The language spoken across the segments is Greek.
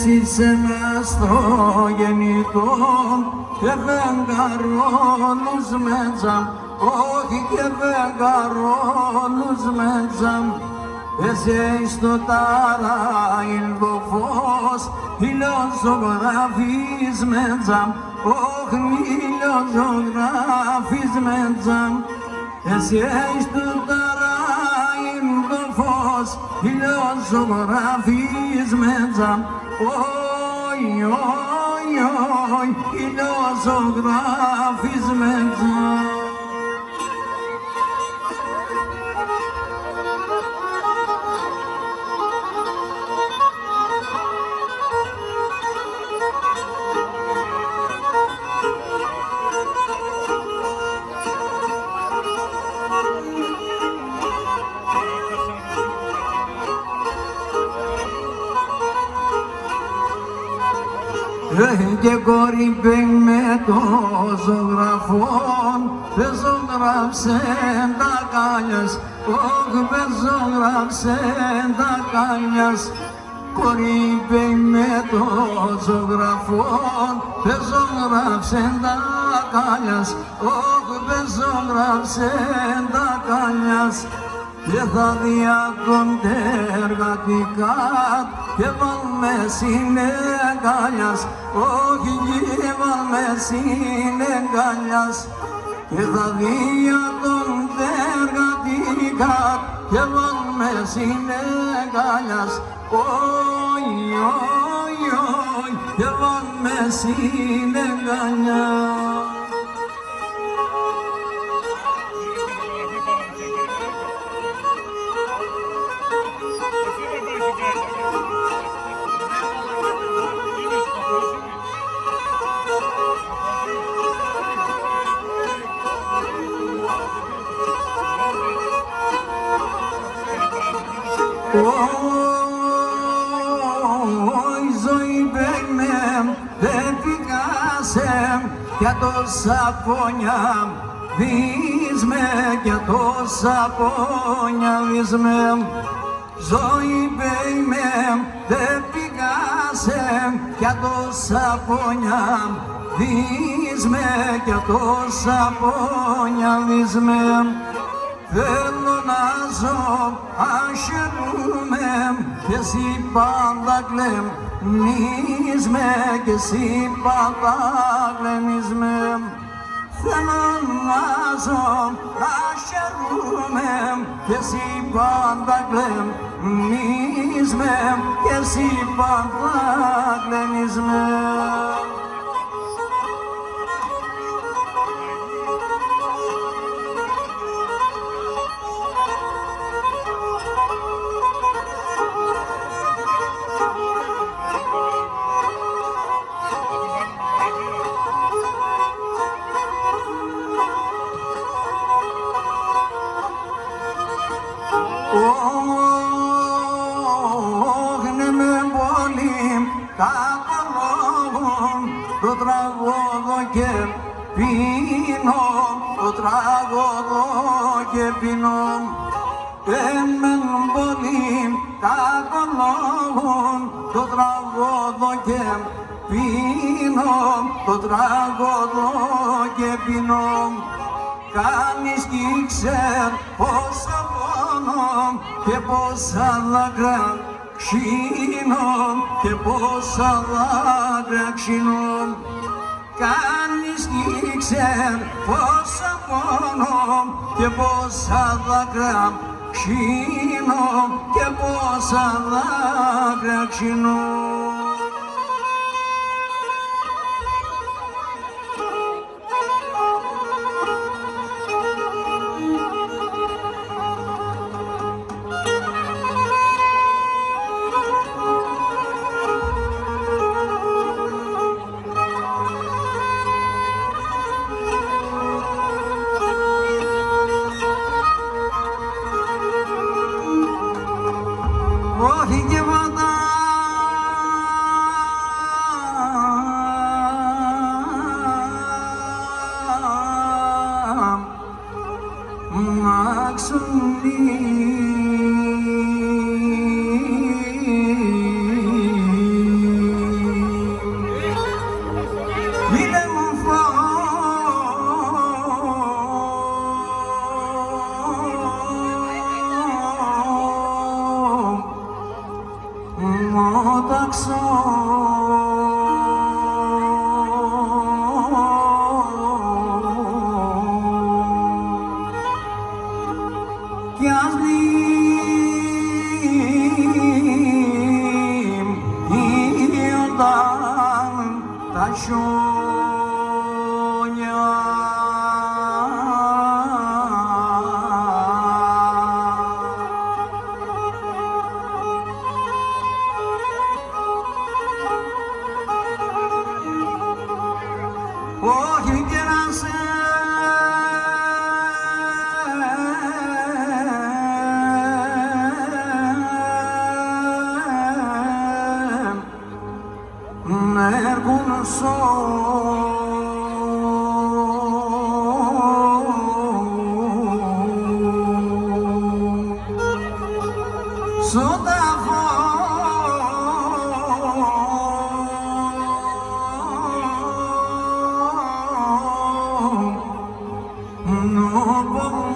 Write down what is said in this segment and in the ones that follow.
είσαι μες στο γεννητό και φεγγαρόλους με τζαμ, όχι και φεγγαρόλους με τζαμ. Εσύ στο ταράιλ το φως, ηλιοζωγράφεις με τζαμ, όχι ηλιοζωγράφεις με τζαμ. Εσύ στο ταράιλ το φως, ηλιοζωγράφεις με τζαμ, όχι, όχι, όχι, ηλιοζωγράφεις με τζαμ. Και κορυμπή με το ζωγραφόν, δεν ζωγράψε τα κάλιας, όχι δεν ζωγράψε τα κάλιας. Κορυμπή με το ζωγραφόν, δεν ζωγράψε τα κάλιας, όχι δεν ζωγράψε τα κάλιας. Και θα διακόνται εργατικά και βάλμε συνεγκάλιας, όχι και βάλμε συνεγκάλιας. Και θα διακόνται εργατικά και βάλμε συνεγκάλιας, όχι, όχι, όχι, και βάλμε συνεγκάλιας. Η ζωή παίρνε, δεν πηγάσε για τόσα πόνια, δεις με για τόσα πόνια, δεις με. Ζωή παίρνε, δεν πηγάσε για τόσα πόνια, δεις με για τόσα πόνια, δεις με. Θέλω να ζω αχαιρούμε και εσύ πάντα κλεμμείς με, και εσύ πάντα κλεμμείς με. Θέλω να ζω αχαιρούμε και εσύ πάντα κλεμμείς με, και εσύ πάντα κλεμμείς με. Ναι με πολύ καταλόγω, το τραγωδό και πίνω, το τραγωδό και πίνω. Εμεν πολύ καταλόγω, το τραγωδό και πίνω, το τραγωδό και πίνω. Κάνεις κι ξέρ πόσα πόνο και πόσα δάκρυα ξύνω, και πόσα δάκρυα ξύνω. Κάνεις κι ξέρ πόσα πόνο και πόσα δάκρυα ξύνω, και πόσα δάκρυα ξύνω. Όχι και πάντα κι ας λύονταν τα χιόνια. Όχι και να σε έρχουν στο ταφό νόπο μου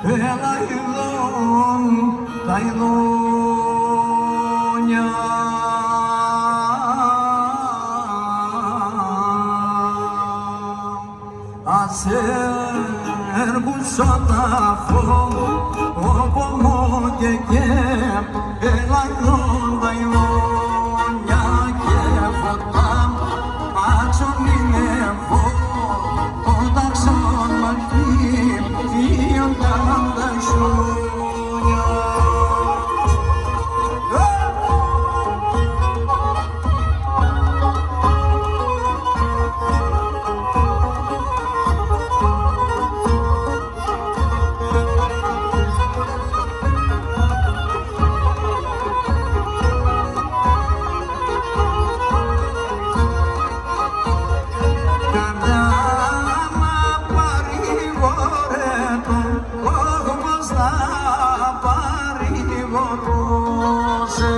έλα ειδών τα ειδόνια. Ας έρχουν στο ταφό όπου μου και έλα ειδών τα ειδόνια και φωτά άξον είναι όταν σαν μαχή φύγονταν τα χιόνια. Παρηγορούσε